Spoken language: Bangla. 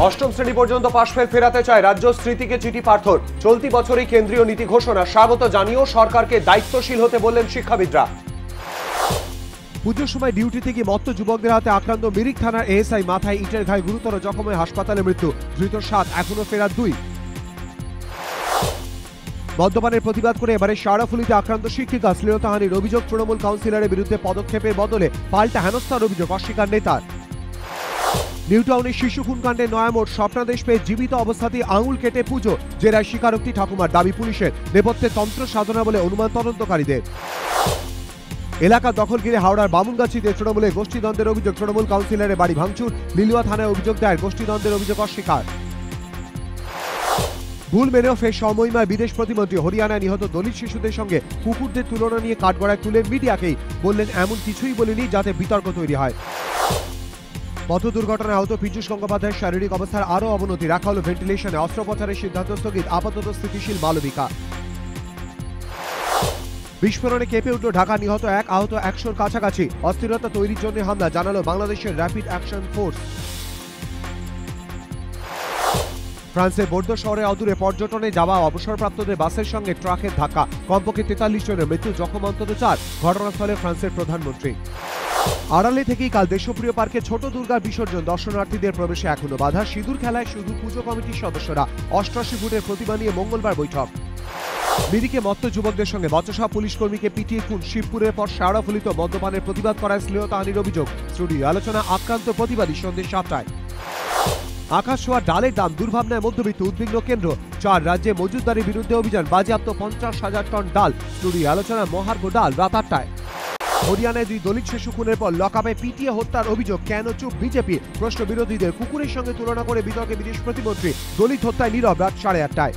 অষ্টম শ্রেণী পর্যন্ত পাশ ফেল ফেরাতে চায় রাজ্য, স্মৃতিকে চিঠি পার্থর। চলতি বছরই কেন্দ্রীয় নীতি ঘোষণা, স্বাগত জানিয়েও সরকারকে দায়িত্বশীল হতে বললেন শিক্ষাবিদরা। পুজোর সময় ডিউটিতে গিয়ে মত্ত যুবকদের হাতে আক্রান্ত মিরিক থানার এএসআই, মাথায় ইটের ঘায়ে গুরুতর জখম হয়ে হাসপাতালে মৃত্যু। ধৃত 7, এখনো ফেরার 2। মদ্যপানের প্রতিবাদ করে এবারে শারাফুলিতে আক্রান্ত শিক্ষিকা, শ্লীলতাহানির অভিযোগ। তৃণমূল কাউন্সিলরের বিরুদ্ধে পদক্ষেপের বদলে পাল্টা হেনস্থার অভিযোগ, অস্বীকার নেতার। নিউ টাউনের শিশু খুনকাণ্ডে নয়ামোড়, স্বপ্নাদেশ পেয়ে জীবিত অবস্থাতেই আঙুল কেটে পুজো, জেরায় স্বীকারোক্তি ঠাকুমার, দাবি পুলিশের। নেপথ্যে তন্ত্র সাধনা বলে অনুমান তদন্তকারীদের। এলাকা দখল ঘিরে হাওড়ার বামুনগাছিতে তৃণমূলের গোষ্ঠীদ্বন্দ্বের অভিযোগ। তৃণমূল কাউন্সিলরের বাড়ি ভাঙচুর, লিলুয়া থানায় অভিযোগ দায়ের। গোষ্ঠীদ্বন্দ্বের অভিযোগ অস্বীকার। ভুল মেনেও ফের সমমহিমায় বিদেশ প্রতিমন্ত্রী। হরিয়ানায় নিহত দলিত শিশুদের সঙ্গে কুকুরদের তুলনা নিয়ে কাঠগড়ায় তুলে মিডিয়াকেই বললেন, এমন কিছুই বলিনি যাতে বিতর্ক তৈরি হয়। পথ দুর্ঘটনায় আহত পীযূষ গঙ্গোপাধ্যায়ের শারীরিক অবস্থার আরও অবনতি, রাখা হল ভেন্টিলেশনে। অস্ত্রোপচারের সিদ্ধান্ত স্থগিত, আপাতত স্থিতিশীল মালবিকা। বিস্ফোরণে কেঁপে উঠল ঢাকা, নিহত 1, আহত 100-র কাছাকাছি। অস্থিরতা তৈরির জন্য হামলা, জানালো বাংলাদেশের র্যাপিড অ্যাকশন ফোর্স। ফ্রান্সের বোর্দো শহরে অদূরে পর্যটনে যাওয়া অবসরপ্রাপ্তদের বাসের সঙ্গে ট্রাকের ধাক্কা, কমপক্ষে 43 জনের মৃত্যু, জখম অন্তত 4। ঘটনাস্থলে ফ্রান্সের প্রধানমন্ত্রী। আড়ালে থেকেই কাল দেশপ্রিয় পার্কে ছোট দুর্গার বিসর্জন, দর্শনার্থীদের প্রবেশে এখনো বাধা। সিঁদুর খেলায় শুধু পুজো কমিটির সদস্যরা। 88 ফুটের প্রতিমা নিয়ে মঙ্গলবার বৈঠক। মিরিকে মত্ত যুবকদের সঙ্গে বচসা, পুলিশ কর্মীকে পিটিয়ে খুন। শিবপুরের পর শারাফুলিতে মদ্যপানের প্রতিবাদ করায় শ্লীলতাহানির অভিযোগ। স্টুডিও আলোচনা, আক্রান্ত প্রতিবাদী, সন্ধ্যে 7টায়। আকাশ ছোঁয়া ডালের দাম, দুর্ভাবনায় মধ্যবিত্ত, উদ্বিগ্ন কেন্দ্র। 4 রাজ্যে মজুতদারির বিরুদ্ধে অভিযান, বাজেয়াপ্ত 50,000 টন ডাল। স্টুডিও আলোচনা, মহার্ঘ ডাল, রাত 8টায়। হরিয়ানায় 2 দলিত শিশু খুনের পর লকআপে পিটিয়ে হত্যার অভিযোগ, কেন চুপ বিজেপি? প্রশ্ন বিরোধীদের। কুকুরের সঙ্গে তুলনা করে বিতর্কে বিদেশ প্রতিমন্ত্রী। দলিত হত্যায় নীরব, রাত 8:30টায়।